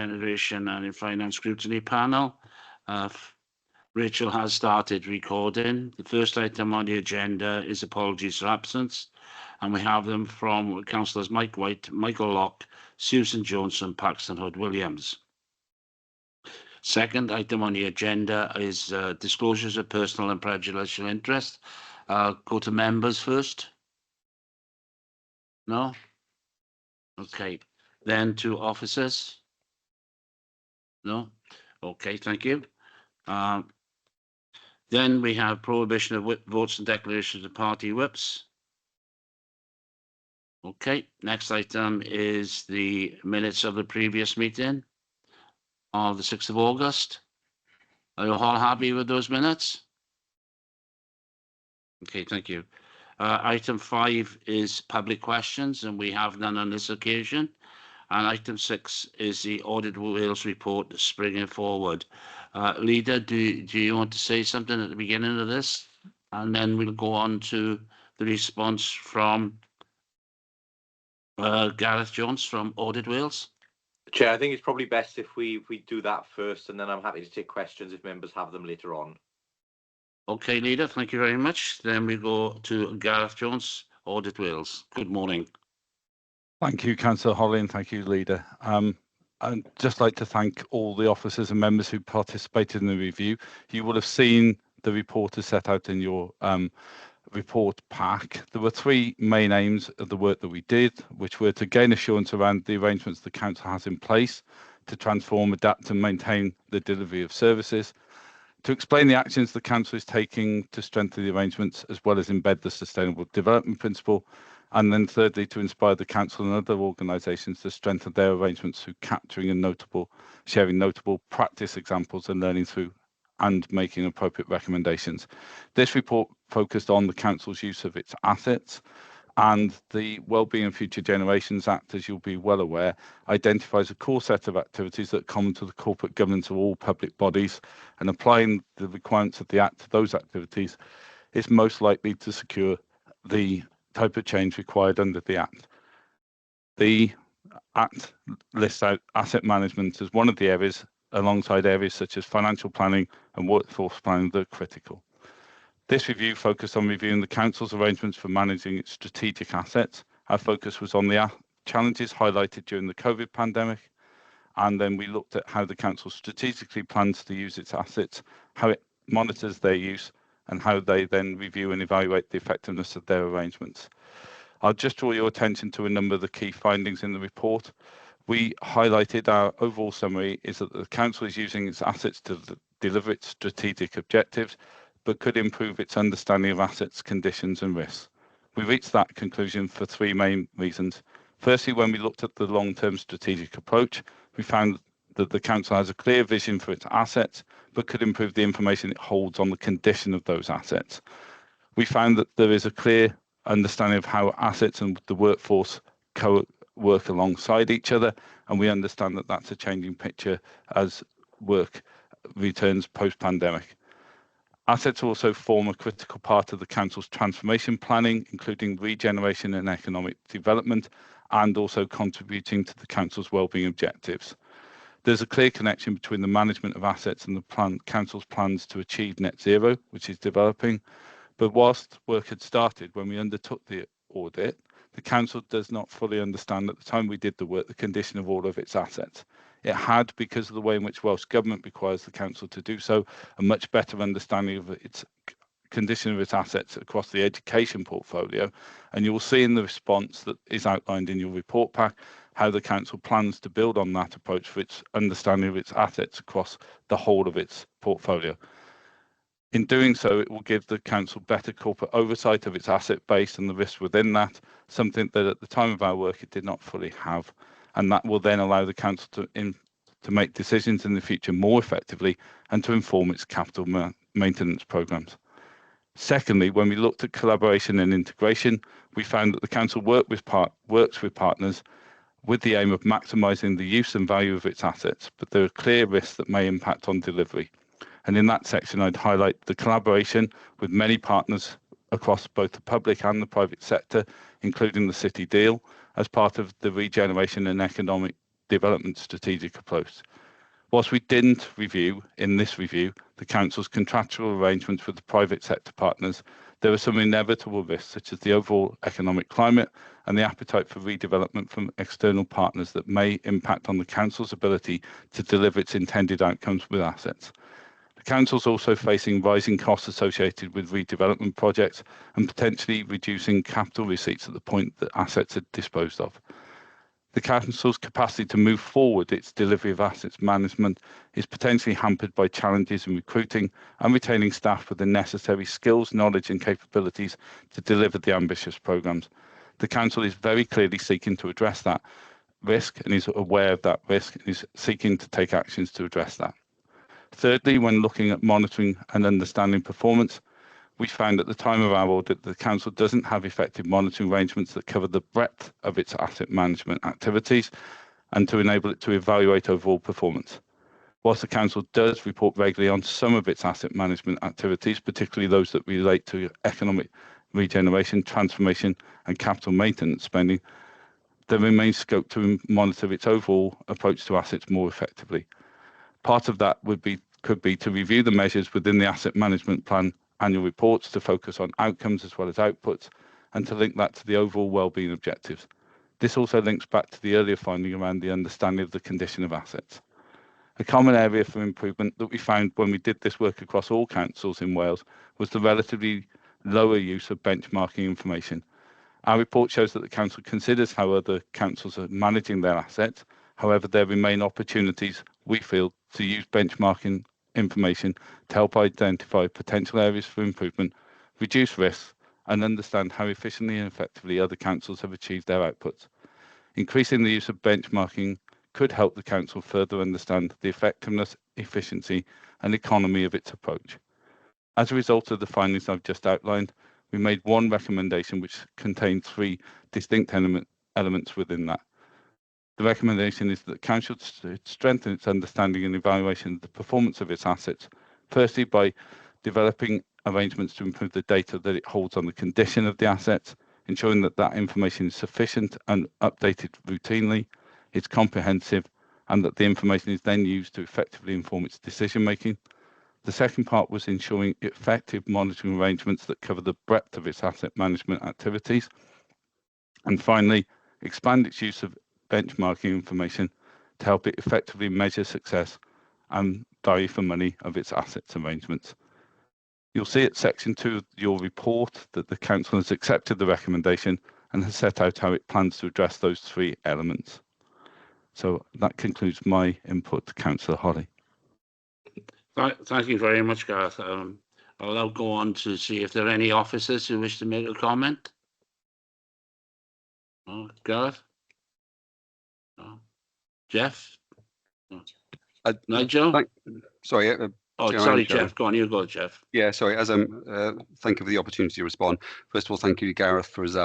Regeneration and Finance Scrutiny panel. Rachel has started recording. The first item on the agenda is apologies for absence, and we have them from Councillors Mike White, Michael Locke, Susan Johnson, Paxton Hood-Williams. Second item on the agenda is disclosures of personal and prejudicial interest. I'll go to members first. No? Okay. Then to officers. No? Okay, thank you. Then we have prohibition of votes and declarations of party whips. Okay, next item is the minutes of the previous meeting of the 6th of August. Are you all happy with those minutes? Okay, thank you. Item 5 is public questions, and we have none on this occasion. And item 6 is the Audit Wales report springing forward. Leader, do you want to say something at the beginning of this? And then we'll go on to the response from Gareth Jones from Audit Wales. Chair, I think it's probably best if we do that first, and then I'm happy to take questions if members have them later on. Okay, Leader, thank you very much. Then we go to Gareth Jones, Audit Wales. Good morning. Thank you, Councillor Holly, and thank you, Leader. I'd just like to thank all the officers and members who participated in the review. You will have seen the report as set out in your report pack. There were 3 main aims of the work that we did, which were to gain assurance around the arrangements the Council has in place to transform, adapt and maintain the delivery of services, to explain the actions the Council is taking to strengthen the arrangements as well as embed the Sustainable Development Principle, and then thirdly, to inspire the Council and other organisations to strengthen their arrangements through capturing and sharing notable practice examples and learning through and making appropriate recommendations. This report focused on the Council's use of its assets, and the Wellbeing and Future Generations Act, as you'll be well aware, identifies a core set of activities that are common to the corporate governance of all public bodies, and applying the requirements of the Act to those activities is most likely to secure the type of change required under the Act. The Act lists out asset management as one of the areas, alongside areas such as financial planning and workforce planning that are critical. This review focused on reviewing the Council's arrangements for managing its strategic assets. Our focus was on the challenges highlighted during the COVID pandemic, and then we looked at how the Council strategically plans to use its assets, how it monitors their use, and how they then review and evaluate the effectiveness of their arrangements. I'll just draw your attention to a number of the key findings in the report. We highlighted our overall summary is that the Council is using its assets to deliver its strategic objectives, but could improve its understanding of assets, conditions and risks. We reached that conclusion for 3 main reasons. Firstly, when we looked at the long-term strategic approach, we found that the Council has a clear vision for its assets, but could improve the information it holds on the condition of those assets. We found that there is a clear understanding of how assets and the workforce work alongside each other, and we understand that that's a changing picture as work returns post-pandemic. Assets also form a critical part of the Council's transformation planning, including regeneration and economic development, and also contributing to the Council's wellbeing objectives. There's a clear connection between the management of assets and the Council's plans to achieve net zero, which is developing. But whilst work had started when we undertook the audit, the Council does not fully understand at the time we did the work the condition of all of its assets. It had, because of the way in which Welsh Government requires the Council to do so, a much better understanding of its condition of its assets across the education portfolio. And you will see in the response that is outlined in your report pack how the Council plans to build on that approach for its understanding of its assets across the whole of its portfolio. In doing so, it will give the Council better corporate oversight of its asset base and the risks within that, something that at the time of our work it did not fully have. And that will then allow the Council to make decisions in the future more effectively and to inform its capital maintenance programmes. Secondly, when we looked at collaboration and integration, we found that the Council works with partners with the aim of maximising the use and value of its assets, but there are clear risks that may impact on delivery. And in that section, I'd highlight the collaboration with many partners across both the public and the private sector, including the City deal, as part of the regeneration and economic development strategic approach. Whilst we didn't review in this review the Council's contractual arrangements with the private sector partners, there are some inevitable risks, such as the overall economic climate and the appetite for redevelopment from external partners that may impact on the Council's ability to deliver its intended outcomes with assets. The Council is also facing rising costs associated with redevelopment projects and potentially reducing capital receipts at the point that assets are disposed of. The Council's capacity to move forward its delivery of assets management is potentially hampered by challenges in recruiting and retaining staff with the necessary skills, knowledge and capabilities to deliver the ambitious programmes. The Council is very clearly seeking to address that risk and is aware of that risk and is seeking to take actions to address that. Thirdly, when looking at monitoring and understanding performance, we found at the time of our audit that the Council doesn't have effective monitoring arrangements that cover the breadth of its asset management activities and to enable it to evaluate overall performance. Whilst the Council does report regularly on some of its asset management activities, particularly those that relate to economic regeneration, transformation and capital maintenance spending, there remains scope to monitor its overall approach to assets more effectively. Part of that could be to review the measures within the asset management plan annual reports to focus on outcomes as well as outputs and to link that to the overall wellbeing objectives. This also links back to the earlier finding around the understanding of the condition of assets. A common area for improvement that we found when we did this work across all councils in Wales was the relatively lower use of benchmarking information. Our report shows that the Council considers how other councils are managing their assets. However, there remain opportunities, we feel, to use benchmarking information to help identify potential areas for improvement, reduce risks, and understand how efficiently and effectively other councils have achieved their outputs. Increasing the use of benchmarking could help the Council further understand the effectiveness, efficiency, and economy of its approach. As a result of the findings I've just outlined, we made one recommendation which contained three distinct elements within that. The recommendation is that the Council should strengthen its understanding and evaluation of the performance of its assets, firstly by developing arrangements to improve the data that it holds on the condition of the assets, ensuring that that information is sufficient and updated routinely, it's comprehensive, and that the information is then used to effectively inform its decision making. The second part was ensuring effective monitoring arrangements that cover the breadth of its asset management activities. And finally, expand its use of benchmarking information to help it effectively measure success and value for money of its assets arrangements. You'll see at section 2 of your report that the Council has accepted the recommendation and has set out how it plans to address those three elements. So that concludes my input, Councillor Holly. Thank you very much, Gareth. I'll now go on to see if there are any officers who wish to make a comment. Gareth? Jeff? Nigel? Sorry. Sorry, Jeff. Go on, you go, Jeff. Yeah, sorry. Thank you for the opportunity to respond. First of all, thank you, Gareth, for his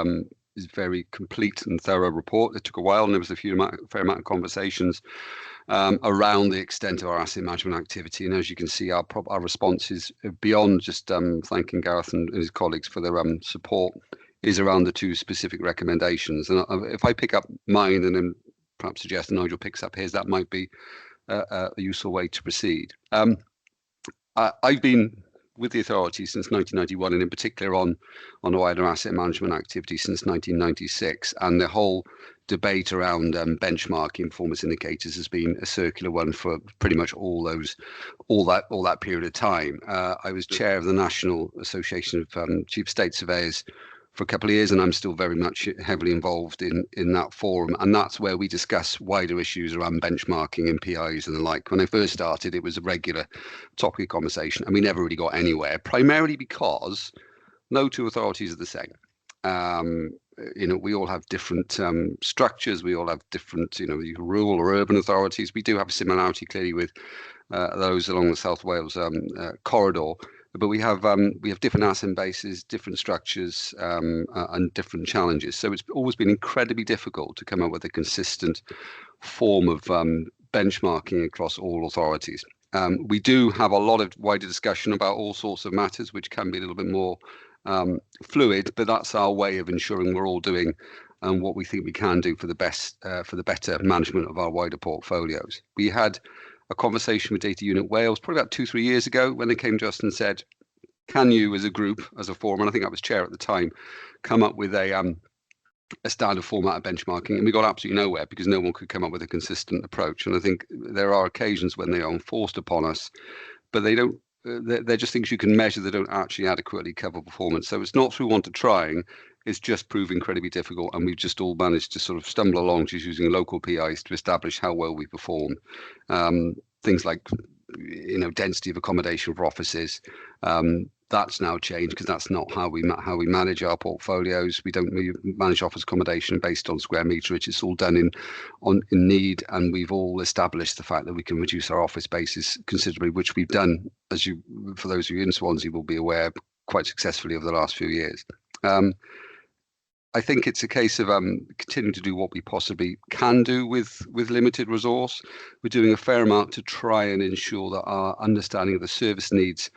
very complete and thorough report. It took a while, and there was a fair amount of conversations around the extent of our asset management activity. And as you can see, our response is beyond just thanking Gareth and his colleagues for their support, is around the two specific recommendations. And if I pick up mine and then perhaps suggest Nigel picks up his, that might be a useful way to proceed. I've been with the authority since 1991, and in particular on wider asset management activity since 1996. And the whole debate around benchmarking performance indicators has been a circular one for pretty much all that period of time. I was chair of the National Association of Chief State Surveyors for a couple of years, and I'm still very much heavily involved in that forum, and that's where we discuss wider issues around benchmarking and PIs and the like. When I first started, it was a regular topic of conversation, and we never really got anywhere, primarily because no two authorities are the same. We all have different structures, we all have different, rural or urban authorities. We do have a similarity clearly with those along the South Wales corridor. But we have different asset bases, different structures, and different challenges. So it's always been incredibly difficult to come up with a consistent form of benchmarking across all authorities. We do have a lot of wider discussion about all sorts of matters, which can be a little bit more fluid, but that's our way of ensuring we're all doing and what we think we can do for the better management of our wider portfolios. We had a conversation with Data Unit Wales probably about 2-3 years ago when they came to us and said, can you as a group, as a forum, and I think I was chair at the time, come up with a standard format of benchmarking? And we got absolutely nowhere because no one could come up with a consistent approach. And I think there are occasions when they are enforced upon us, but they don't. They're just things you can measure that don't actually adequately cover performance. So it's not through want of trying, it's just proved incredibly difficult, and we've just all managed to sort of stumble along just using local PIs to establish how well we perform. Things like, density of accommodation for offices. That's now changed because that's not how we manage our portfolios. We don't manage office accommodation based on square meterage. It's all done in need, and we've all established the fact that we can reduce our office spaces considerably, which we've done, for those of you in Swansea will be aware, quite successfully over the last few years. I think it's a case of continuing to do what we possibly can do with limited resource. We're doing a fair amount to try and ensure that our understanding of the service needs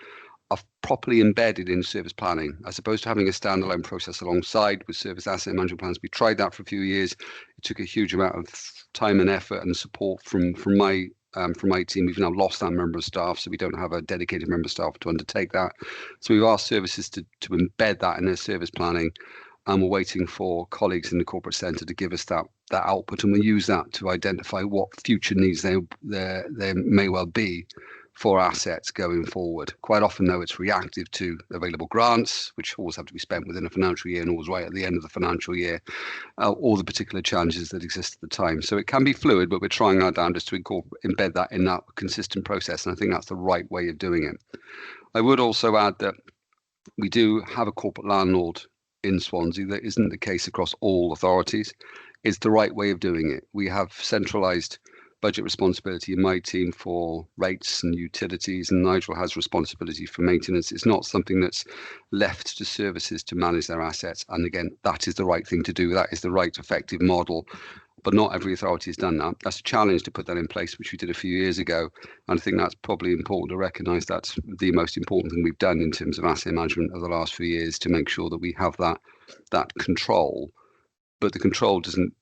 are properly embedded in service planning, as opposed to having a standalone process alongside with service asset management plans. We tried that for a few years. It took a huge amount of time and effort and support from my team. We've now lost that member of staff, so we don't have a dedicated member of staff to undertake that. So we've asked services to embed that in their service planning, and we're waiting for colleagues in the corporate centre to give us that output, and we use that to identify what future needs there may well be for assets going forward. Quite often, though, it's reactive to available grants, which always have to be spent within a financial year and always right at the end of the financial year, or the particular challenges that exist at the time. So it can be fluid, but we're trying our damnedest to embed that in that consistent process, and I think that's the right way of doing it. I would also add that we do have a corporate landlord in Swansea. That isn't the case across all authorities. It's the right way of doing it. We have centralised budget responsibility in my team for rates and utilities, and Nigel has responsibility for maintenance. It's not something that's left to services to manage their assets. And again, that is the right thing to do. That is the right effective model. But not every authority has done that. That's a challenge to put that in place, which we did a few years ago. And I think that's probably important to recognise that's the most important thing we've done in terms of asset management over the last few years, to make sure that we have that control. But the control doesn't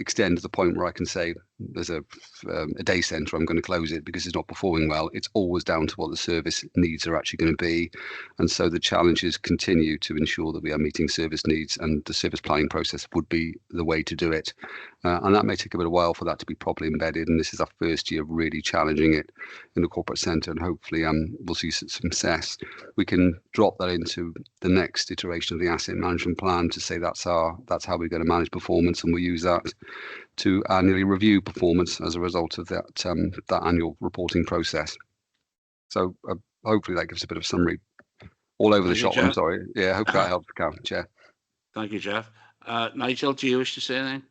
extend to the point where I can say there's a day centre, I'm going to close it because it's not performing well. It's always down to what the service needs are actually going to be. And so the challenges continue to ensure that we are meeting service needs, and the service planning process would be the way to do it. And that may take a bit of a while for that to be properly embedded. And this is our first year of really challenging it in the corporate centre, and hopefully we'll see some success. We can drop that into the next iteration of the asset management plan to say that's how we're going to manage performance, and we'll use that to annually review performance as a result of that annual reporting process. So hopefully that gives a bit of summary all over the shop. I'm sorry. Yeah, I hope that helps, Chair. Thank you, Jeff. Nigel, do you wish to say anything?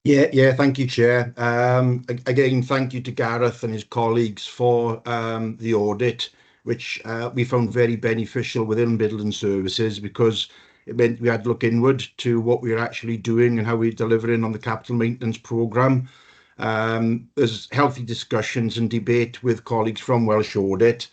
Yeah, thank you, Chair. Again, thank you to Gareth and his colleagues for the audit, which we found very beneficial within Midland Services, because it meant we had to look inward to what we were actually doing and how we're delivering on the capital maintenance programme. There's healthy discussions and debate with colleagues from Welsh Audit.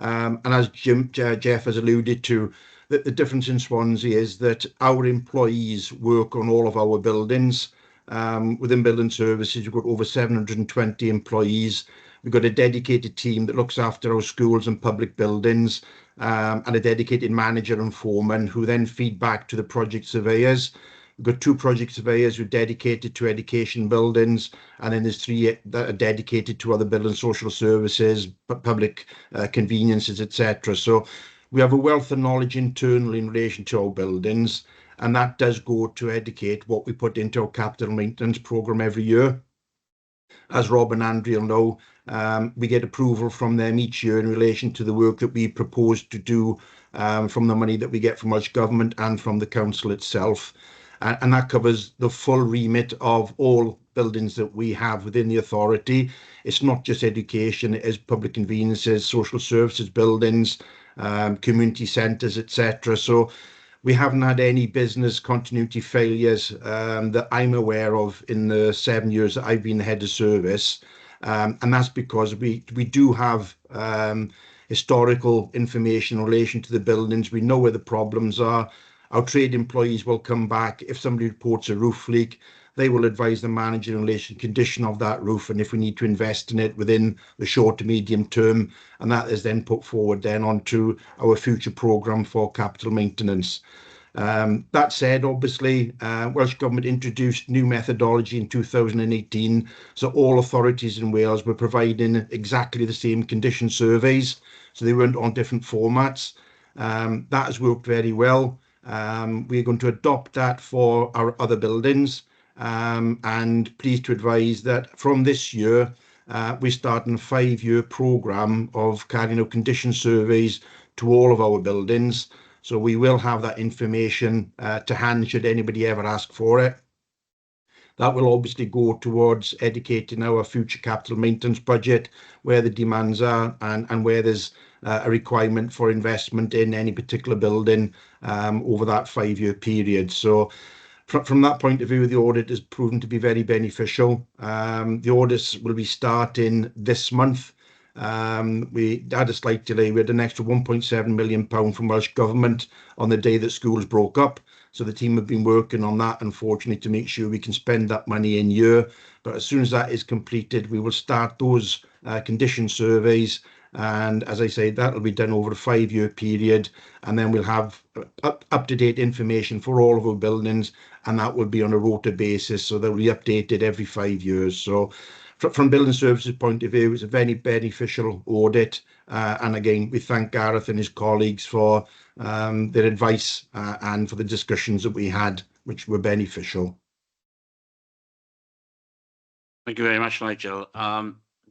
And as Jeff has alluded to, the difference in Swansea is that our employees work on all of our buildings. Within Building Services, we've got over 720 employees. We've got a dedicated team that looks after our schools and public buildings, and a dedicated manager and foreman who then feed back to the project surveyors. We've got 2 project surveyors who are dedicated to education buildings, and then there's 3 that are dedicated to other building social services, public conveniences, etc. So we have a wealth of knowledge internally in relation to our buildings, and that does go to educate what we put into our capital maintenance programme every year. As Rob and Andrea know, we get approval from them each year in relation to the work that we propose to do from the money that we get from Welsh Government and from the Council itself. And that covers the full remit of all buildings that we have within the authority. It's not just education, it is public conveniences, social services buildings, community centres, etc. So we haven't had any business continuity failures that I'm aware of in the 7 years that I've been the head of service. And that's because we do have historical information in relation to the buildings. We know where the problems are. our trade employees will come back. If somebody reports a roof leak, they will advise the manager in relation to condition of that roof and if we need to invest in it within the short to medium term. And that is then put forward then onto our future programme for capital maintenance. That said, obviously, Welsh Government introduced new methodology in 2018. So all authorities in Wales were providing exactly the same condition surveys. So they weren't on different formats. That has worked very well. We're going to adopt that for our other buildings. And pleased to advise that from this year, we're starting a 5-year programme of carrying out condition surveys to all of our buildings. So we will have that information to hand should anybody ever ask for it. That will obviously go towards educating our future capital maintenance budget, where the demands are and where there's a requirement for investment in any particular building over that 5-year period. So from that point of view, the audit has proven to be very beneficial. The audits will be starting this month. We had a slight delay. We had an extra £1.7 million from Welsh Government on the day that schools broke up. So the team have been working on that, unfortunately, to make sure we can spend that money in year. But as soon as that is completed, we will start those condition surveys. And as I say, that will be done over a 5-year period. And then we'll have up-to-date information for all of our buildings. And that will be on a rota basis. So they'll be updated every 5 years. So from building services point of view, it's a very beneficial audit. And again, we thank Gareth and his colleagues for their advice and for the discussions that we had, which were beneficial. Thank you very much, Nigel.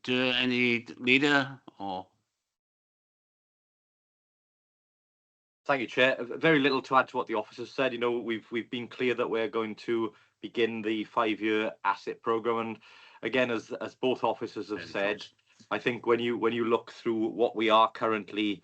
Do any leader or? Thank you, Chair. Very little to add to what the officers said. You know, we've been clear that we're going to begin the 5-year asset programme, and again, as both officers have said, I think when you look through what we are currently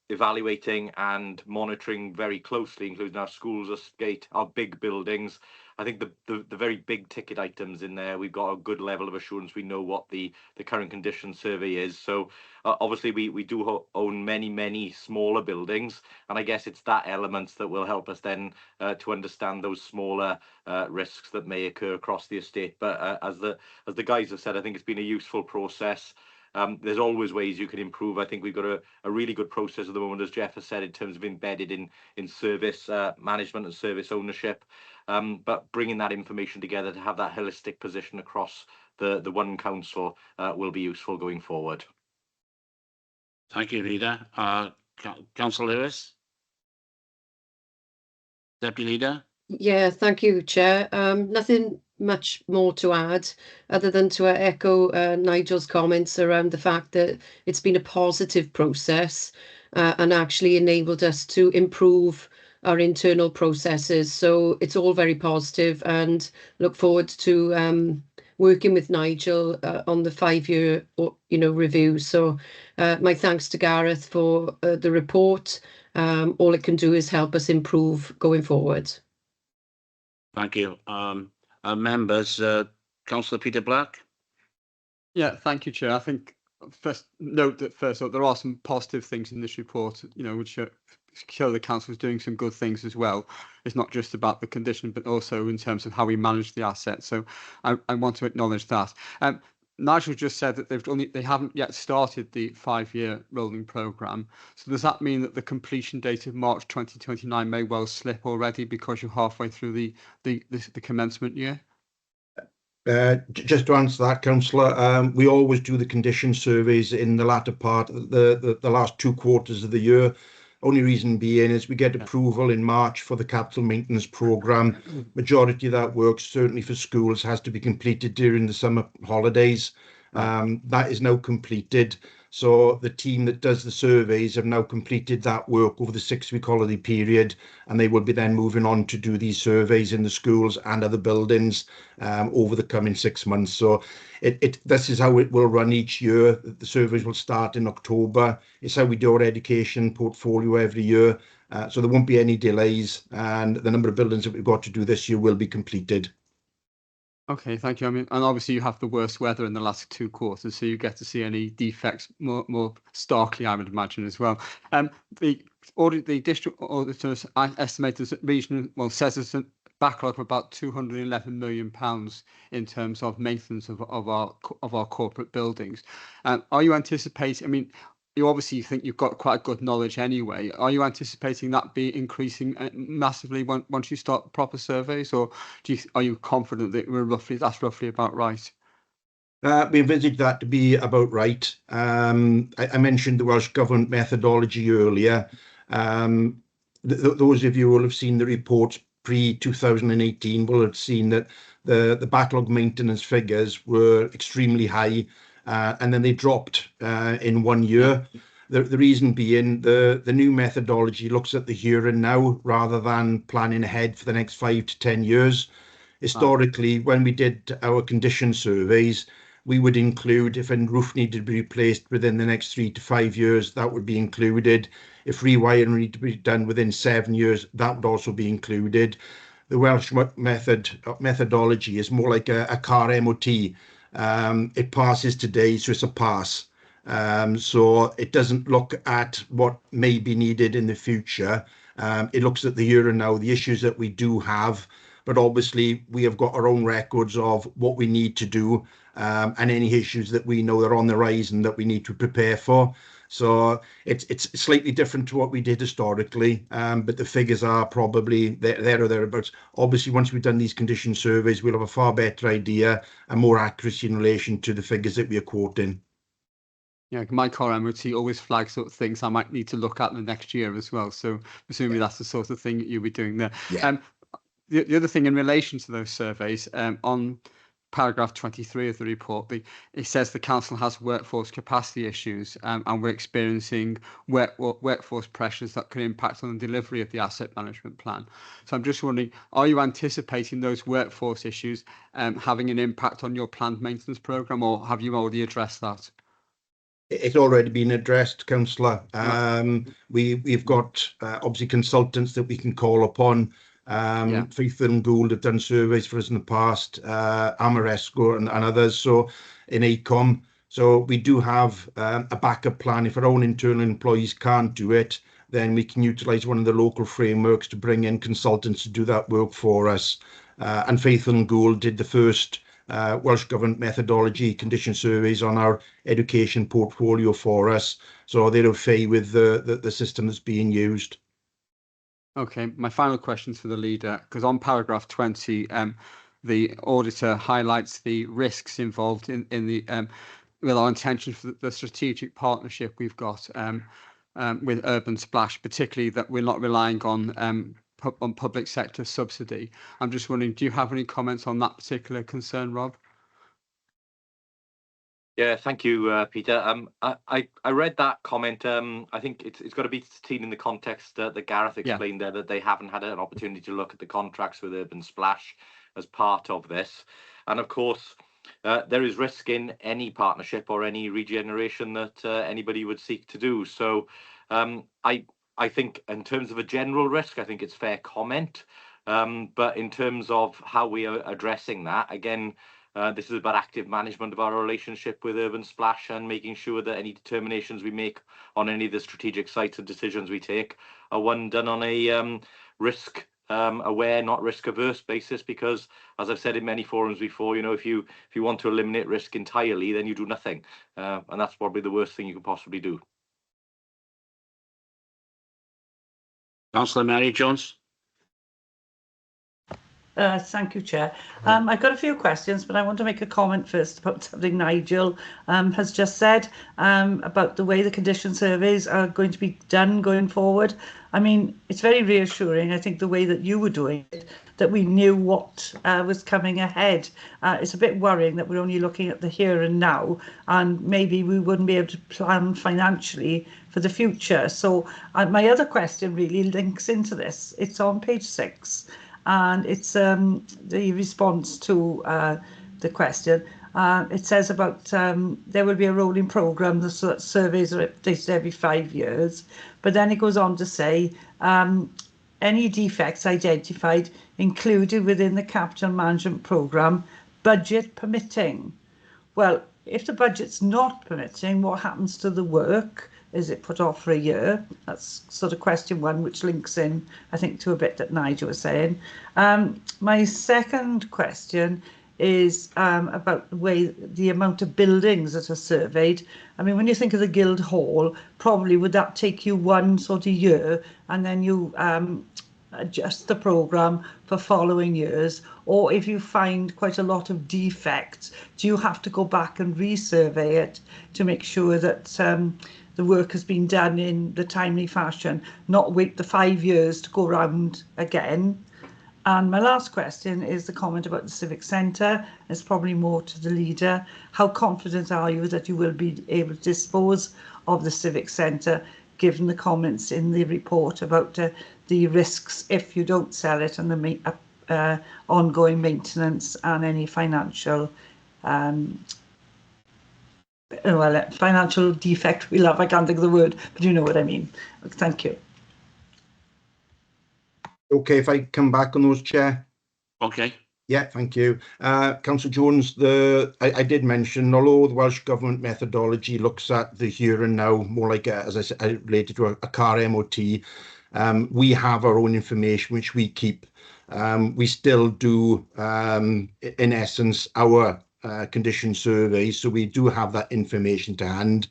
evaluating and monitoring very closely, including our schools, our skate, our big buildings, I think the very big ticket items in there, we've got a good level of assurance. We know what the current condition survey is. So obviously we do own many smaller buildings, and I guess it's that element that will help us then to understand those smaller risks that may occur across the estate. But as the guys have said, I think it's been a useful process. There's always ways you can improve. I think we've got a really good process at the moment, as Jeff has said, in terms of embedded in service management and service ownership. But bringing that information together to have that holistic position across the one council will be useful going forward. Thank you, Leader. Councillor Lewis? Deputy Leader? Yeah, thank you, Chair. Nothing much more to add other than to echo Nigel's comments around the fact that it's been a positive process and actually enabled us to improve our internal processes. So it's all very positive, and look forward to working with Nigel on the 5-year review. So my thanks to Gareth for the report. All it can do is help us improve going forward. Thank you. Members, Councillor Peter Black? Yeah, thank you, Chair. I think first note that first up, there are some positive things in this report, which show the council is doing some good things as well. It's not just about the condition, but also in terms of how we manage the assets. So I want to acknowledge that. Nigel just said that they haven't yet started the 5-year rolling programme. So does that mean that the completion date of March 2029 may well slip already because you're halfway through the commencement year? Just to answer that, Councillor, we always do the condition surveys in the latter part, the last 2 quarters of the year. Only reason being is we get approval in March for the capital maintenance programme. Majority of that work, certainly for schools, has to be completed during the summer holidays. That is now completed. So the team that does the surveys have now completed that work over the 6-week holiday period, and they will be then moving on to do these surveys in the schools and other buildings over the coming 6 months. So this is how it will run each year. The surveys will start in October. It's how we do our education portfolio every year. So there won't be any delays, and the number of buildings that we've got to do this year will be completed. Okay, thank you. I mean, and obviously you have the worst weather in the last 2 quarters, so you get to see any defects more starkly, I would imagine, as well. The district auditors estimate as region, says it's a backlog of about £211 million in terms of maintenance of our corporate buildings. Are you anticipating? I mean, you obviously think you've got quite good knowledge anyway. Are you anticipating that be increasing massively once you start proper surveys, or are you confident that that's roughly about right? We envisage that to be about right. I mentioned the Welsh Government methodology earlier. Those of you who will have seen the reports pre-2018 will have seen that the backlog maintenance figures were extremely high, and then they dropped in 1 year. The reason being the new methodology looks at the here and now rather than planning ahead for the next 5 to 10 years. Historically, when we did our condition surveys, we would include if a roof needed to be replaced within the next 3 to 5 years, that would be included. If rewiring needed to be done within 7 years, that would also be included. The Welsh methodology is more like a car MOT. It passes today, so it's a pass. So it doesn't look at what may be needed in the future. It looks at the here and now, the issues that we do have, but obviously we have got our own records of what we need to do, and any issues that we know are on the horizon that we need to prepare for. So it's slightly different to what we did historically, but the figures are probably there or thereabouts. Obviously, once we've done these condition surveys, we'll have a far better idea and more accuracy in relation to the figures that we are quoting. Yeah, my car MOT always flags sort of things I might need to look at the next year as well. So presumably that's the sort of thing that you'll be doing there. Yeah. The other thing in relation to those surveys, on paragraph 23 of the report, it says the council has workforce capacity issues, and we're experiencing workforce pressures that can impact on the delivery of the asset management plan. So I'm just wondering, are you anticipating those workforce issues having an impact on your planned maintenance programme, or have you already addressed that? It's already been addressed, Councillor. We've got obviously consultants that we can call upon. Faithful and Gould have done surveys for us in the past, Amoresco and others, so in ACOM. So we do have a backup plan. If our own internal employees can't do it, then we can utilise one of the local frameworks to bring in consultants to do that work for us. And Faithful and Gould did the first Welsh Government methodology condition surveys on our education portfolio for us. So they're okay with the system that's being used. Okay, my final question for the leader, because on paragraph 20, the auditor highlights the risks involved in the with our intention for the strategic partnership we've got with Urban Splash, particularly that we're not relying on public sector subsidy. I'm just wondering, do you have any comments on that particular concern, Rob? Yeah, thank you, Peter. I read that comment. I think it's got to be seen in the context that Gareth explained there, that they haven't had an opportunity to look at the contracts with Urban Splash as part of this. And of course, there is risk in any partnership or any regeneration that anybody would seek to do. So I think in terms of a general risk, I think it's fair comment. But in terms of how we are addressing that, again, this is about active management of our relationship with Urban Splash and making sure that any determinations we make on any of the strategic sites and decisions we take are done on a risk aware, not risk averse basis. Because as I've said in many forums before, if you want to eliminate risk entirely, then you do nothing, and that's probably the worst thing you could possibly do. Councillor Mary Jones. Thank you, Chair. I've got a few questions, but I want to make a comment first about something Nigel has just said about the way the condition surveys are going to be done going forward. I mean, it's very reassuring, I think, the way that you were doing it, that we knew what was coming ahead. It's a bit worrying that we're only looking at the here and now, and maybe we wouldn't be able to plan financially for the future. So my other question really links into this. It's on page 6. And it's the response to the question. It says about there will be a rolling programme, the surveys are updated every 5 years. But then it goes on to say, any defects identified included within the capital management programme budget permitting. Well, if the budget's not permitting, what happens to the work? Is it put off for a year? That's sort of question one, which links in, I think, to a bit that Nigel was saying. My second question is about the amount of buildings that are surveyed. I mean, when you think of the Guildhall, probably would that take you one sort of year and then you adjust the programme for following years? Or if you find quite a lot of defects, do you have to go back and resurvey it to make sure that the work has been done in the timely fashion, not wait the 5 years to go round again? And my last question is the comment about the Civic Centre. It's probably more to the leader. How confident are you that you will be able to dispose of the Civic Centre, given the comments in the report about the risks if you don't sell it, and the ongoing maintenance and any financial financial defect we'll have? I can't think of the word, but you know what I mean. Thank you. Okay, if I come back on those, Chair. Okay. Yeah, thank you. Councillor Jones, I did mention, although the Welsh Government methodology looks at the here and now more like, as I said, related to a car MOT, we have our own information which we keep. We still do, in essence, our condition surveys, so we do have that information to hand.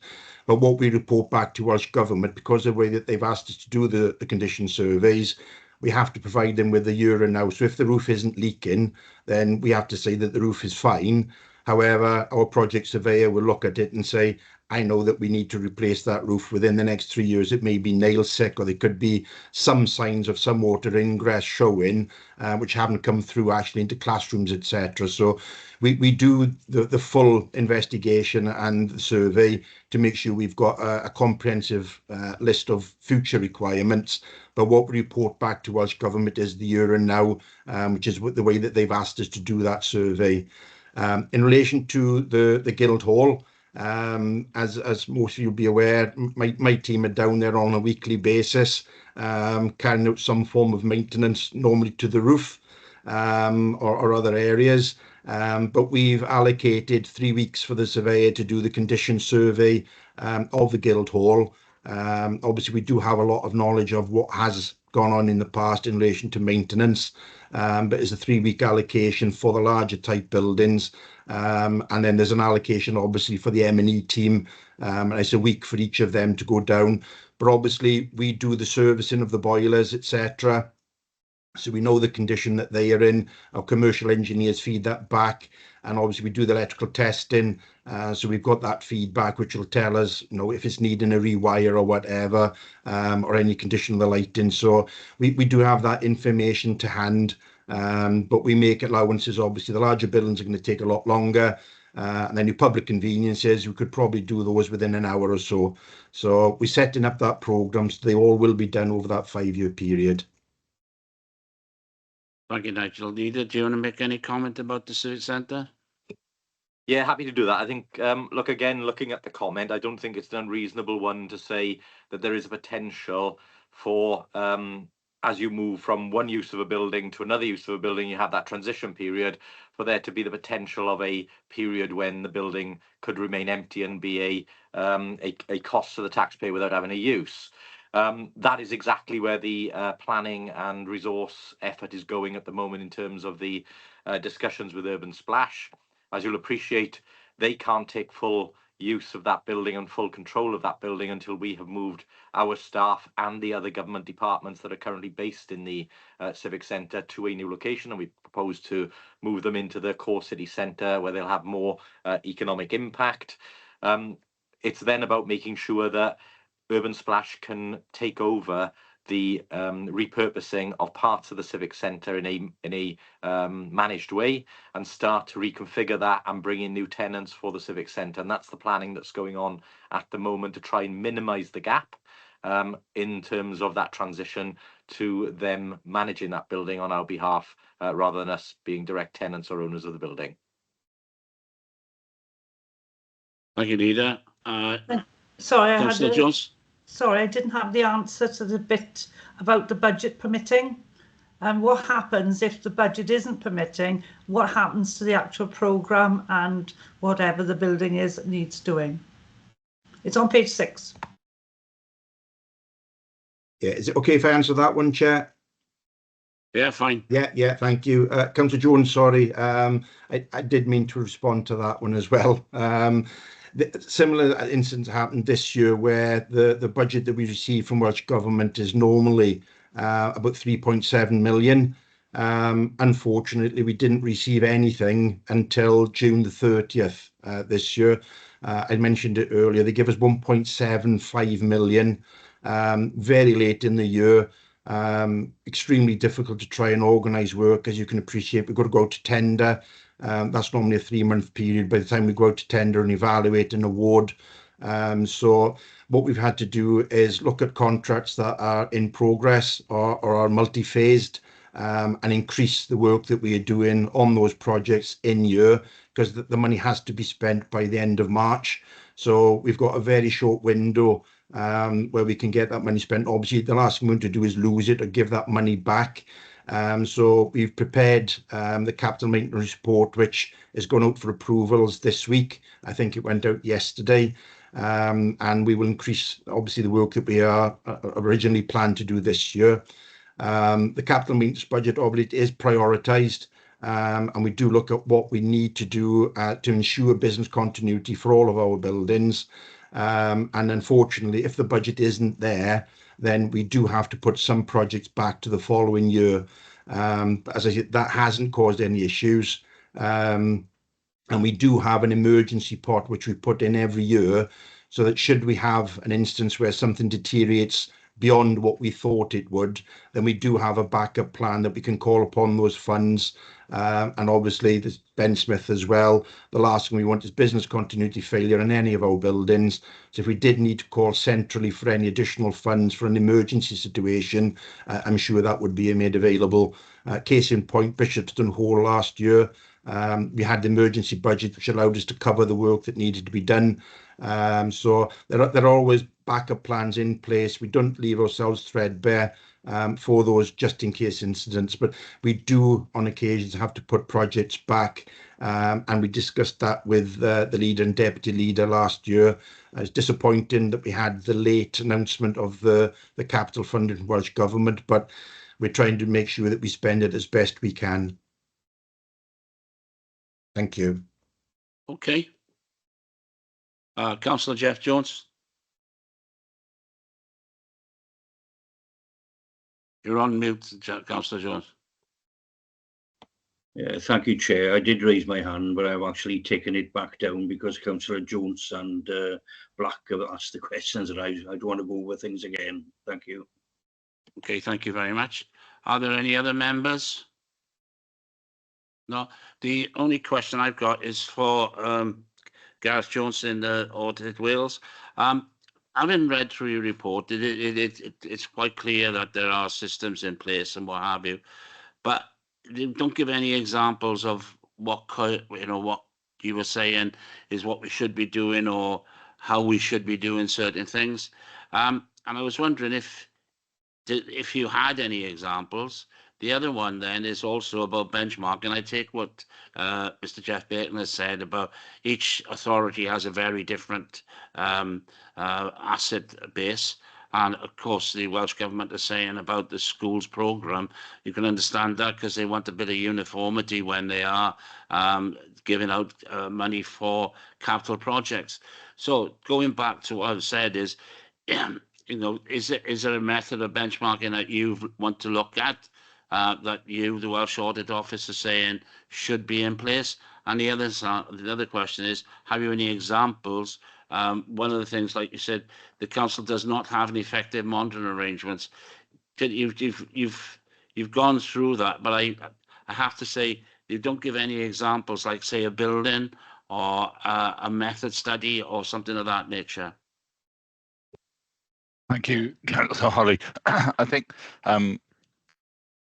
But what we report back to Welsh Government, because of the way that they've asked us to do the condition surveys, we have to provide them with the here and now. So if the roof isn't leaking, then we have to say that the roof is fine. However, our project surveyor will look at it and say, I know that we need to replace that roof within the next 3 years. It may be nail sick, or there could be some signs of some water ingress showing, which haven't come through actually into classrooms, etc. So we do the full investigation and survey to make sure we've got a comprehensive list of future requirements. But what we report back to Welsh Government is the here and now, which is the way that they've asked us to do that survey. In relation to the Guildhall, as most of you will be aware, my team are down there on a weekly basis, carrying out some form of maintenance, normally to the roof or other areas. But we've allocated 3 weeks for the surveyor to do the condition survey of the Guildhall. Obviously, we do have a lot of knowledge of what has gone on in the past in relation to maintenance, but it's a 3-week allocation for the larger type buildings, and then there's an allocation obviously for the M&E team, and it's a week for each of them to go down. But obviously we do the servicing of the boilers, etc., so we know the condition that they are in. Our commercial engineers feed that back, and obviously we do the electrical testing, so we've got that feedback which will tell us, you know, if it's needing a rewire or whatever, or any condition of the lighting. So we do have that information to hand, but we make allowances. Obviously the larger buildings are going to take a lot longer, and then your public conveniences, we could probably do those within an hour or so. So we're setting up that programme so they all will be done over that 5-year period. Thank you, Nigel. Leader, do you want to make any comment about the Civic Centre? Yeah, happy to do that. I think, look, again, looking at the comment, I don't think it's an unreasonable one to say that there is a potential for, as you move from one use of a building to another use of a building, you have that transition period, for there to be the potential of a period when the building could remain empty and be a cost to the taxpayer without having a use. That is exactly where the planning and resource effort is going at the moment in terms of the discussions with Urban Splash. As you'll appreciate, they can't take full use of that building and full control of that building until we have moved our staff and the other government departments that are currently based in the Civic Centre to a new location, and we propose to move them into the core city centre where they'll have more economic impact. It's then about making sure that Urban Splash can take over the repurposing of parts of the Civic Centre in a managed way and start to reconfigure that and bring in new tenants for the Civic Centre. And that's the planning that's going on at the moment to try and minimise the gap in terms of that transition to them managing that building on our behalf rather than us being direct tenants or owners of the building. Thank you, Leader. Sorry, Councillor Jones? Sorry, I didn't have the answer to the bit about the budget permitting. And what happens if the budget isn't permitting? What happens to the actual programme and whatever the building is that needs doing? It's on page 6. Yeah, is it okay if I answer that one, Chair? Yeah, fine. Yeah, thank you. Councillor Jones, sorry, I did mean to respond to that one as well. Similar incidents happened this year where the budget that we receive from Welsh Government is normally about 3.7 million. Unfortunately, we didn't receive anything until June the 30th this year. I mentioned it earlier, they give us 1.75 million very late in the year. Extremely difficult to try and organise work. As you can appreciate, we've got to go out to tender. That's normally a 3-month period by the time we go out to tender and evaluate and award. So what we've had to do is look at contracts that are in progress or are multi-phased, and increase the work that we are doing on those projects in year, because the money has to be spent by the end of March. So we've got a very short window where we can get that money spent. Obviously, the last thing we want to do is lose it or give that money back. So we've prepared the capital maintenance report, which is going out for approvals this week. I think it went out yesterday. And we will increase, obviously, the work that we are originally planned to do this year. The capital maintenance budget obviously is prioritised, and we do look at what we need to do to ensure business continuity for all of our buildings. And unfortunately, if the budget isn't there, then we do have to put some projects back to the following year. As I said, that hasn't caused any issues. And we do have an emergency pot, which we put in every year, so that should we have an instance where something deteriorates beyond what we thought it would, then we do have a backup plan that we can call upon those funds. And obviously, there's Ben Smith as well. The last thing we want is business continuity failure in any of our buildings. So if we did need to call centrally for any additional funds for an emergency situation, I'm sure that would be made available. Case in point, Bishopston Hall last year, we had the emergency budget, which allowed us to cover the work that needed to be done. So there are always backup plans in place. We don't leave ourselves threadbare for those just in case incidents, but we do on occasions have to put projects back, and we discussed that with the leader and deputy leader last year. It's disappointing that we had the late announcement of the capital fund in Welsh Government, but we're trying to make sure that we spend it as best we can. Thank you. Okay. Councillor Jeff Jones. You're on mute, Councillor Jones. Yeah, thank you, Chair. I did raise my hand, but I've actually taken it back down because Councillor Jones and Black have asked the questions, and I don't want to go over things again. Thank you. Okay, thank you very much. Are there any other members? No. The only question I've got is for Gareth Jones in the Audited Wales. Having read through your report, it's quite clear that there are systems in place and what have you, but you don't give any examples of what you were saying is what we should be doing or how we should be doing certain things. And I was wondering if you had any examples. The other one then is also about benchmarking. I take what Mr. Jeff Bacon has said about each authority has a very different asset base. And of course, the Welsh Government is saying about the schools programme. You can understand that because they want a bit of uniformity when they are giving out money for capital projects. So going back to what I've said is, is there a method of benchmarking that you want to look at? That you, the Welsh Audit Office, are saying should be in place? And the other question is, have you any examples? One of the things, like you said, the council does not have an effective monitoring arrangements. You've gone through that, but I have to say you don't give any examples, like say a building or a method study or something of that nature. Thank you, Councillor Holly. I think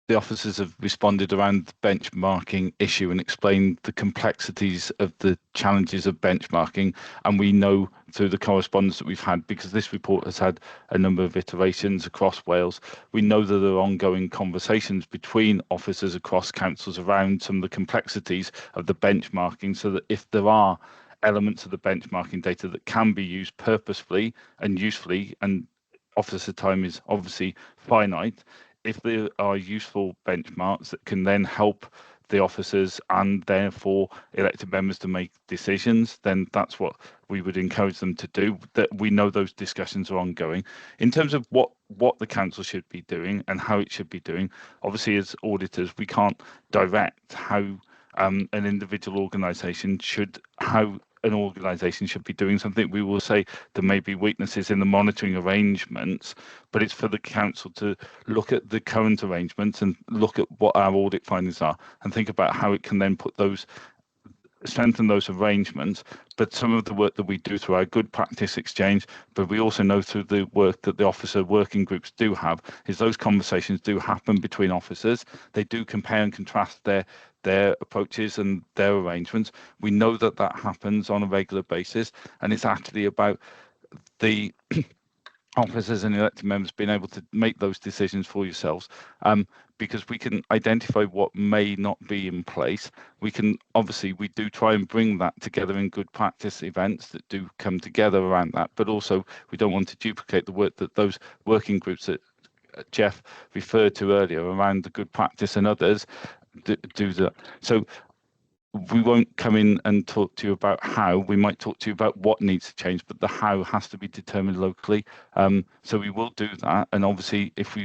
the officers have responded around the benchmarking issue and explained the complexities of the challenges of benchmarking. And we know through the correspondence that we've had, because this report has had a number of iterations across Wales, we know that there are ongoing conversations between officers across councils around some of the complexities of the benchmarking, so that if there are elements of the benchmarking data that can be used purposefully and usefully, and officer time is obviously finite, if there are useful benchmarks that can then help the officers and therefore elected members to make decisions, then that's what we would encourage them to do. That we know those discussions are ongoing. In terms of what the council should be doing and how it should be doing, obviously as auditors we can't direct how an individual organisation should be doing something. We will say there may be weaknesses in the monitoring arrangements, but it's for the council to look at the current arrangements and look at what our audit findings are and think about how it can then strengthen those arrangements. But some of the work that we do through our good practice exchange, but we also know through the work that the officer working groups do have, is those conversations do happen between officers. They do compare and contrast their approaches and their arrangements. We know that happens on a regular basis, and it's actually about the officers and elected members being able to make those decisions for yourselves, because we can identify what may not be in place. We do try and bring that together in good practice events that do come together around that, but also we don't want to duplicate the work that those working groups that Jeff referred to earlier around the good practice and others do that. So we won't come in and talk to you about how. We might talk to you about what needs to change, but the how has to be determined locally. So we will do that. And obviously, if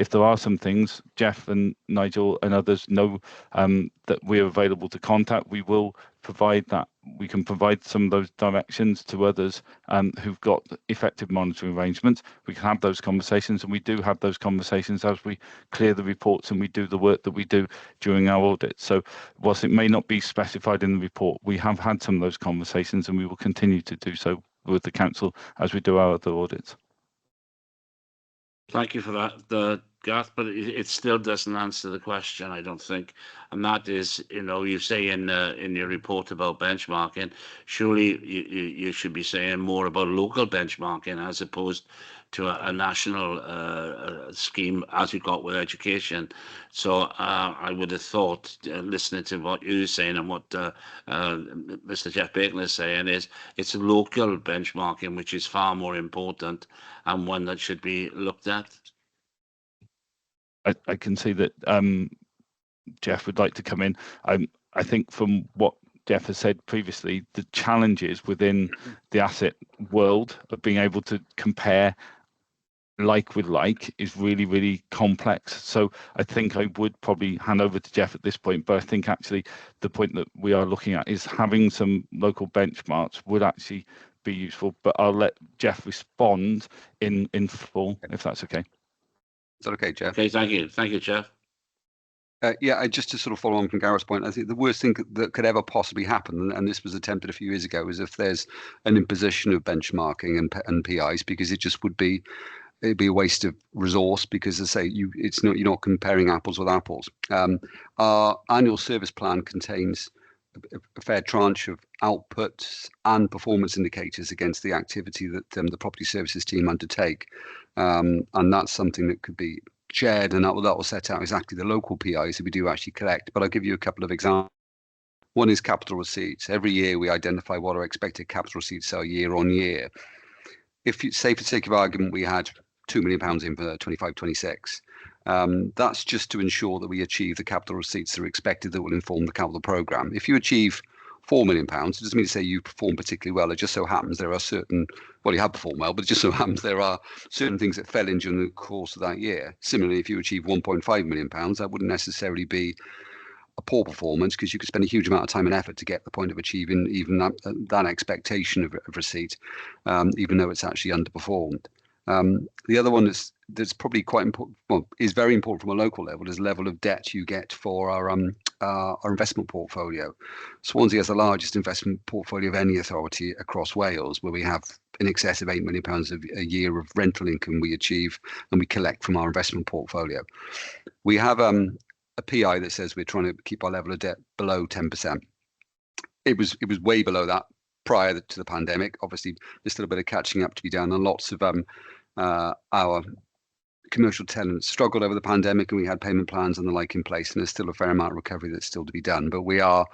there are some things, Jeff and Nigel and others know that we're available to contact, we will provide that. We can provide some of those directions to others who've got effective monitoring arrangements. We can have those conversations, and we do have those conversations as we clear the reports and we do the work that we do during our audit. So whilst it may not be specified in the report, we have had some of those conversations, and we will continue to do so with the council as we do our other audits. Thank you for that, Garth, but it still doesn't answer the question, I don't think. And that is, you say in your report about benchmarking, surely you should be saying more about local benchmarking as opposed to a national scheme as you got with education. So I would have thought, listening to what you're saying and what Mr. Jeff Bacon is saying, is it's local benchmarking which is far more important and one that should be looked at. I can see that Jeff would like to come in. I think from what Jeff has said previously, the challenges within the asset world of being able to compare like with like is really, really complex. So I think I would probably hand over to Jeff at this point, but I think actually the point that we are looking at is having some local benchmarks would actually be useful, but I'll let Jeff respond in full, if that's okay. Is that okay, Jeff? Okay, thank you, Jeff. Just to sort of follow on from Gareth's point, I think the worst thing that could ever possibly happen, and this was attempted a few years ago, is if there's an imposition of benchmarking and PIs, because it'd be a waste of resource, because as I say, you're not comparing apples with apples. Our annual service plan contains a fair tranche of outputs and performance indicators against the activity that the property services team undertake, and that's something that could be shared, and that will set out exactly the local PIs that we do actually collect. But I'll give you a couple of examples. One is capital receipts. Every year we identify what our expected capital receipts are year on year. If you say, for the sake of argument, we had £2 million in for 25-26, that's just to ensure that we achieve the capital receipts that are expected that will inform the capital programme. If you achieve £4 million, it doesn't mean to say you perform particularly well. It just so happens there are you have performed well, but it just so happens there are certain things that fell in during the course of that year. Similarly, if you achieve £1.5 million, that wouldn't necessarily be a poor performance, because you could spend a huge amount of time and effort to get the point of achieving even that expectation of receipt, even though it's actually underperformed. The other one that's probably quite important, is very important from a local level, is the level of debt you get for our investment portfolio. Swansea has the largest investment portfolio of any authority across Wales, where we have in excess of £8 million a year of rental income we achieve and we collect from our investment portfolio. We have a PI that says we're trying to keep our level of debt below 10%. It was way below that prior to the pandemic. Obviously, there's still a bit of catching up to be done, and lots of our commercial tenants struggled over the pandemic, and we had payment plans and the like in place, and there's still a fair amount of recovery that's still to be done. But we are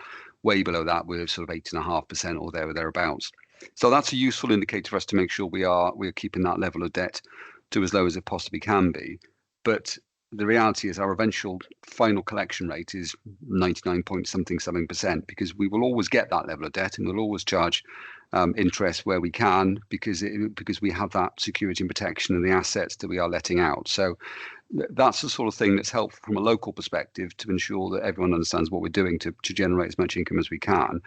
way below that. We're sort of 8.5% or there or thereabouts. So that's a useful indicator for us to make sure we're keeping that level of debt to as low as it possibly can be. But the reality is our eventual final collection rate is 99.something%, because we will always get that level of debt and we'll always charge interest where we can, because we have that security and protection and the assets that we are letting out. So that's the sort of thing that's helpful from a local perspective to ensure that everyone understands what we're doing to generate as much income as we can.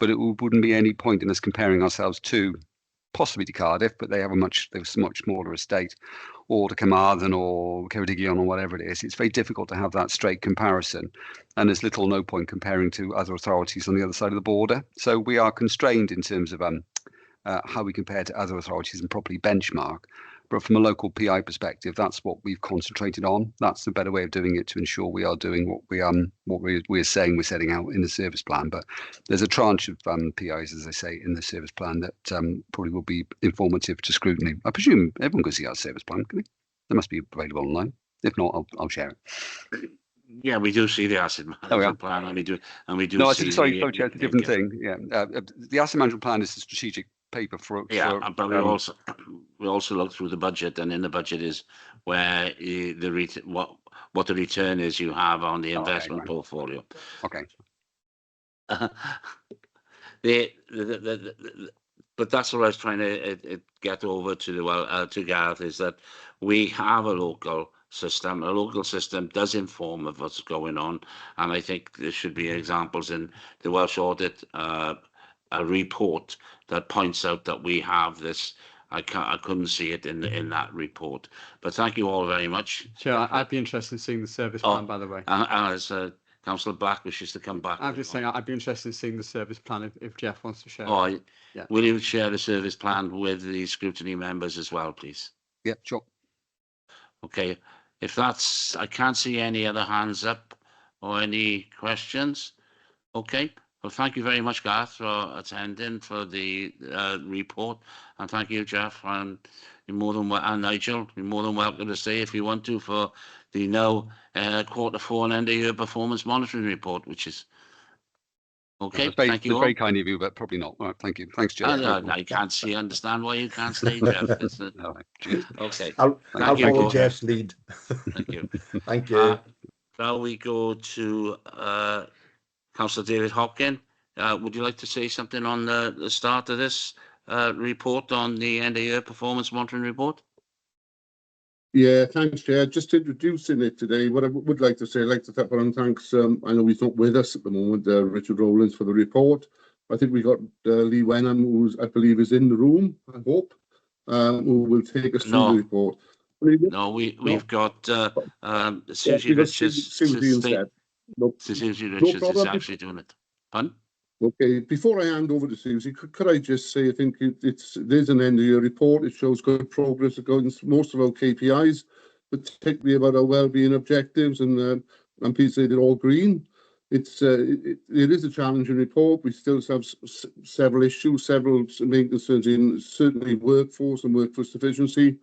But it wouldn't be any point in us comparing ourselves to possibly to Cardiff, but they have a much smaller estate, or to Carmarthen or Ceredigion or whatever it is. It's very difficult to have that straight comparison, and there's little or no point comparing to other authorities on the other side of the border. So we are constrained in terms of how we compare to other authorities and properly benchmark. But from a local PI perspective, that's what we've concentrated on. That's the better way of doing it to ensure we are doing what we're saying we're setting out in the service plan. But there's a tranche of PIs, as I say, in the service plan that probably will be informative to scrutiny. I presume everyone can see our service plan, can they? They must be available online. If not, I'll share it. Yeah, we do see the asset management plan, and we do. No, see sorry, Chair, it's a different thing. Yeah, the asset management plan is the strategic paper for. But we also look through the budget, and in the budget is where what the return is you have on the investment portfolio. Okay. But that's what I was trying to get over to Gareth, is that we have a local system. A local system does inform of what's going on, and I think there should be examples in the Welsh Audit a report that points out that we have this. I couldn't see it in that report. But thank you all very much. Chair, I'd be interested in seeing the service plan, by the way. And as Councillor Black wishes to come back. I'm just saying I'd be interested in seeing the service plan if Jeff wants to share. Yeah. Will you share the service plan with the scrutiny members as well, please? Yeah, sure. Okay. If that's, I can't see any other hands up or any questions. Okay. Well, thank you very much, Gareth, for attending for the report, and thank you, Jeff, and and Nigel. You're more than welcome to stay if you want to for the Q4 and end of year performance monitoring report, which is okay. Thank you. Very kind of you, but probably not. All right, thank you. Thanks, Jeff. I can't understand why you can't stay, Jeff. Okay. I'll follow Jeff's lead. Thank you. Thank you. Now we go to Councillor David Hopkin. Would you like to say something on the start of this report on the end of year performance monitoring report? Yeah, thanks, Chair. Just introducing it today, what I would like to say, I'd like to tap on thanks. I know he's not with us at the moment, Richard Rowlands, for the report. I think we got Lee Wenham, who I believe is in the room, I hope, who will take us through the report. No, we've got Susie Richards. Susie Richards is actually doing it. Pardon? Okay, before I hand over to Susie, could I just say I think there's an end of year report. It shows good progress against most of our KPIs, particularly about our wellbeing objectives, and I'm pleased to say they're all green. It is a challenging report. We still have several issues, several main concerns in certainly workforce and workforce efficiency,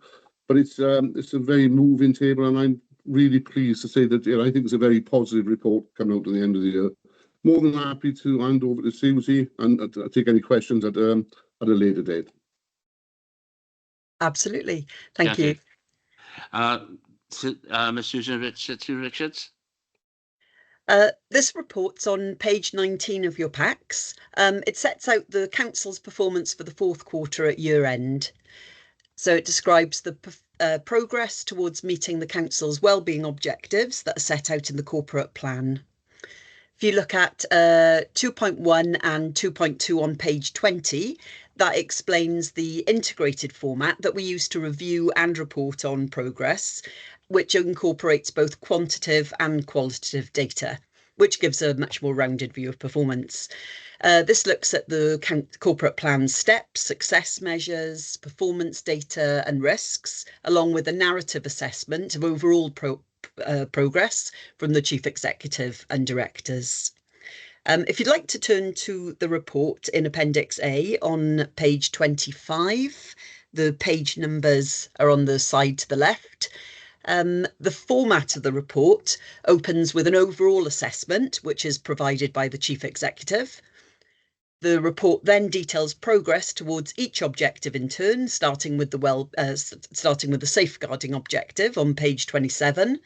but it's a very moving table, and I'm really pleased to say that I think it's a very positive report coming out at the end of the year. More than happy to hand over to Susie and take any questions at a later date. Absolutely. Thank you. Ms. Susan Richards? This report's on page 19 of your packs. It sets out the Council's performance for the Q4 at year end. So it describes the progress towards meeting the Council's wellbeing objectives that are set out in the corporate plan. If you look at 2.1 and 2.2 on page 20, that explains the integrated format that we use to review and report on progress, which incorporates both quantitative and qualitative data. which gives a much more rounded view of performance. This looks at the corporate plan's steps, success measures, performance data and risks, along with a narrative assessment of overall progress from the Chief Executive and directors. If you'd like to turn to the report in Appendix A on page 25, the page numbers are on the side to the left. The format of the report opens with an overall assessment, which is provided by the Chief Executive. The report then details progress towards each objective in turn, starting with the safeguarding objective on page 27,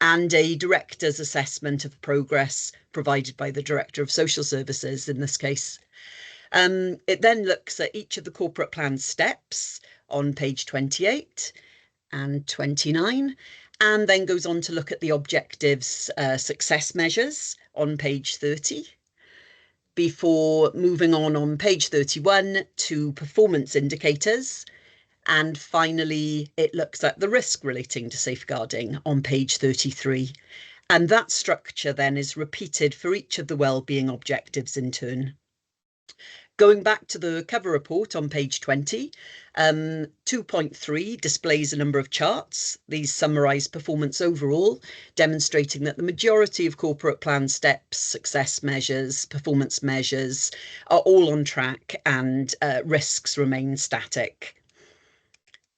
and a director's assessment of progress provided by the Director of Social Services in this case. It then looks at each of the corporate plan steps on page 28 and 29, and then goes on to look at the objectives success measures on page 30, before moving on page 31 to performance indicators. And finally, it looks at the risk relating to safeguarding on page 33. And that structure then is repeated for each of the wellbeing objectives in turn. Going back to the cover report on page 20, 2.3 displays a number of charts. These summarise performance overall, demonstrating that the majority of corporate plan steps, success measures, performance measures are all on track and risks remain static.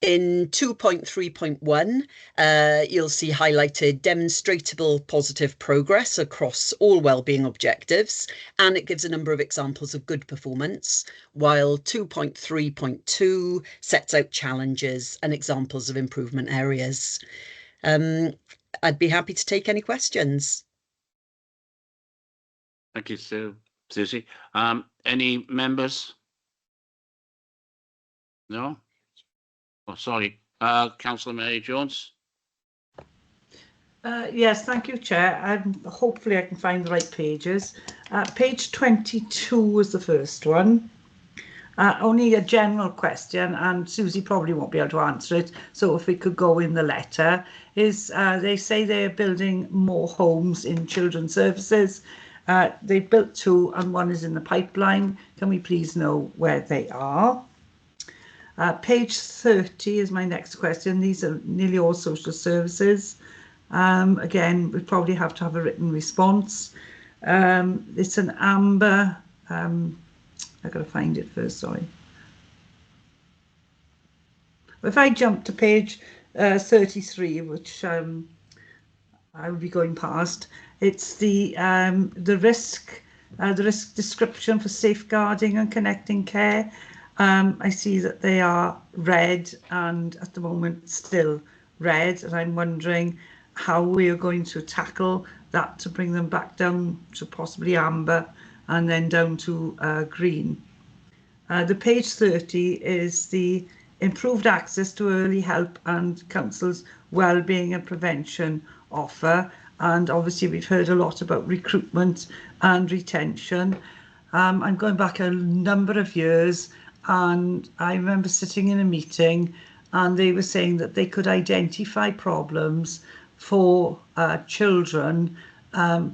In 2.3.1, you'll see highlighted demonstrable positive progress across all wellbeing objectives, and it gives a number of examples of good performance, while 2.3.2 sets out challenges and examples of improvement areas. I'd be happy to take any questions. Thank you, Susie. Any members? No? Oh, sorry. Councillor Mary Jones. Yes, thank you, Chair. Hopefully I can find the right pages. Page 22 was the first one. Only a general question, and Susie probably won't be able to answer it, so if we could go in the letter, is they say they're building more homes in children's services. They built 2 and 1 is in the pipeline. Can we please know where they are? Page 30 is my next question. These are nearly all social services. Again, we probably have to have a written response. It's an amber. I've got to find it first, sorry. If I jump to page 33, which I will be going past, it's the risk description for safeguarding and connecting care. I see that they are red and at the moment still red, and I'm wondering how we are going to tackle that to bring them back down to possibly amber and then down to green. The page 30 is the improved access to early help and council's wellbeing and prevention offer, and obviously we've heard a lot about recruitment and retention. I'm going back a number of years, and I remember sitting in a meeting and they were saying that they could identify problems for children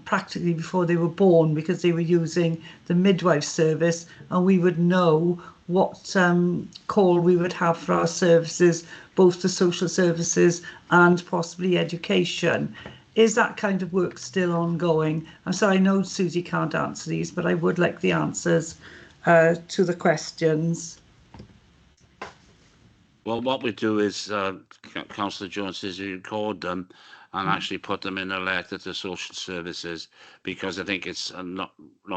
practically before they were born, because they were using the midwife service, and we would know what call we would have for our services, both the social services and possibly education. Is that kind of work still ongoing? I'm sorry, I know Susie can't answer these, but I would like the answers to the questions. Well, what we do is, Councillor Jones says you record them and actually put them in a letter to social services, because I think it's not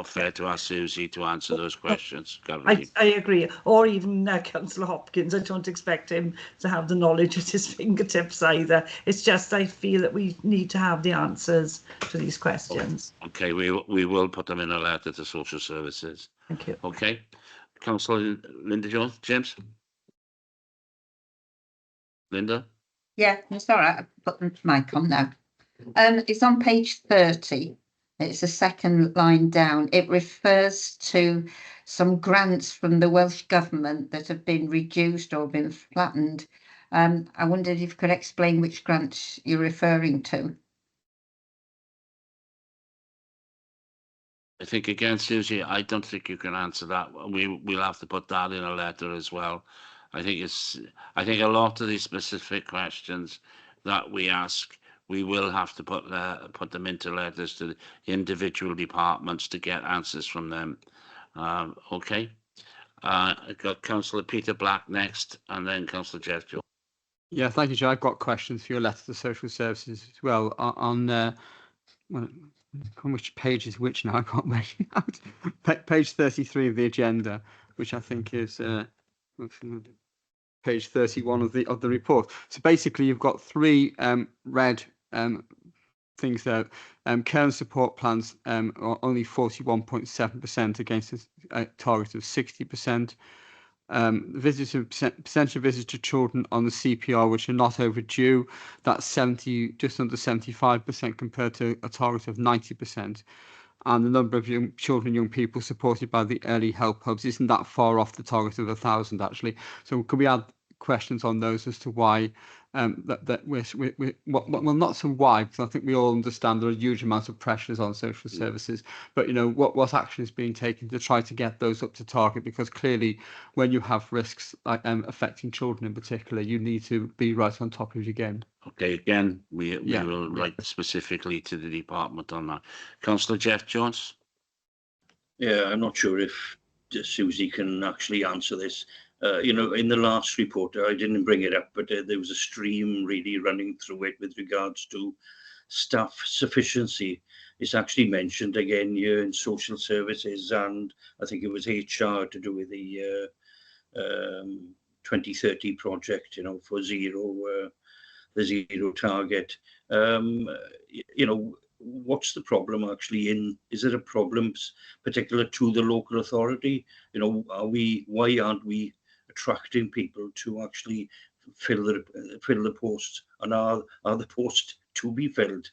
fair to ask Susie to answer those questions currently. I agree. Or even Councillor Hopkins. I don't expect him to have the knowledge at his fingertips either. It's just I feel that we need to have the answers to these questions. Okay, we will put them in a letter to social services. Thank you. Okay. Councillor Linda Jones. James? Linda? Yeah, it's all right. I've put the mic on now. It's on page 30. It's the second line down. It refers to some grants from the Welsh Government that have been reduced or been flattened. I wondered if you could explain which grants you're referring to. I think again, Susie, I don't think you can answer that. We'll have to put that in a letter as well. I think a lot of these specific questions that we ask, we will have to put them into letters to the individual departments to get answers from them. Okay. I've got Councillor Peter Black next, and then Councillor Jeff Jones. Yeah, thank you, Chair. I've got questions for your letter to social services as well. On which page is which now? I can't make it out. Page 33 of the agenda, which I think is page 31 of the report. So basically, you've got three red things there. Care and support plans are only 41.7% against a target of 60%. Percentage of visits to children on the CPR which are not overdue, that's just under 75% compared to a target of 90%. And the number of young people supported by the early help hubs isn't that far off the target of 1,000 actually. So could we add questions on those as to why well, not so why, because I think we all understand there are huge amounts of pressures on social services, but what action is being taken to try to get those up to target, because clearly when you have risks like affecting children in particular, you need to be right on top of your game. Okay, again, we will write specifically to the department on that. Councillor Jeff Jones. Yeah, I'm not sure if Susie can actually answer this. In the last report, I didn't bring it up, but there was a stream really running through it with regards to staff sufficiency. It's actually mentioned again here in social services, and I think it was HR to do with the 2030 project, for the zero target. What's the problem actually is it a problem particular to the local authority? Why aren't we attracting people to actually fill the posts, and are the posts to be filled?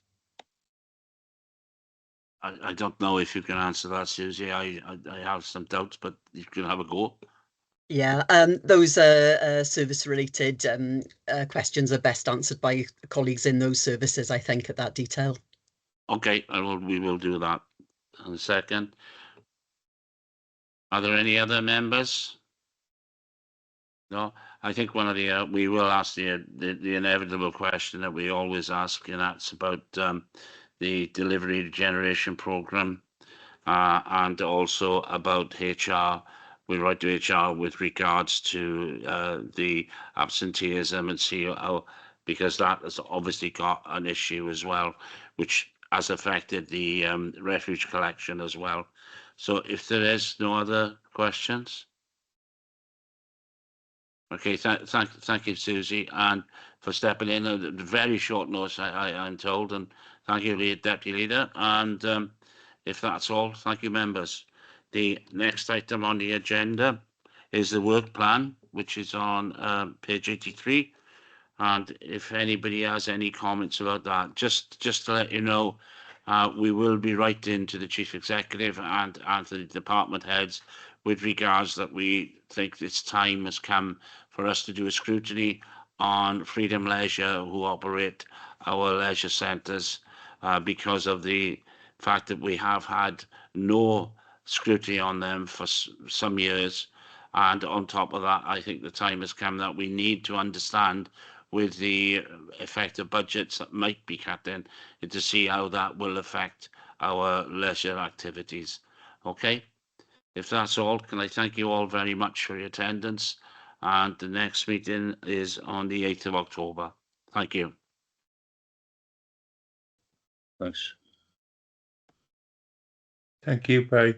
I don't know if you can answer that, Susie. I have some doubts, but you can have a go. Yeah, those service-related questions are best answered by colleagues in those services, I think, at that detail. Okay, we will do that in a second. Are there any other members? No, I think one of we will ask the inevitable question that we always ask, and that's about the delivery regeneration program, and also about HR. We write to HR with regards to the absenteeism and see how, because that has obviously got an issue as well, which has affected the refuge collection as well. So if there is no other questions. Okay, thank you, Susie, and for stepping in at a very short notice, I'm told, and thank you, Deputy Leader. And if that's all, thank you, members. The next item on the agenda is the work plan, which is on page 83. And if anybody has any comments about that, just to let you know, we will be writing to the Chief Executive and to the department heads with regards that we think this time has come for us to do a scrutiny on Freedom Leisure, who operate our leisure centres, because of the fact that we have had no scrutiny on them for some years. And on top of that, I think the time has come that we need to understand, with the effective budgets that might be cut in, and to see how that will affect our leisure activities. Okay, if that's all, can I thank you all very much for your attendance, and the next meeting is on the 8th of October. Thank you. Thanks. Thank you, bye.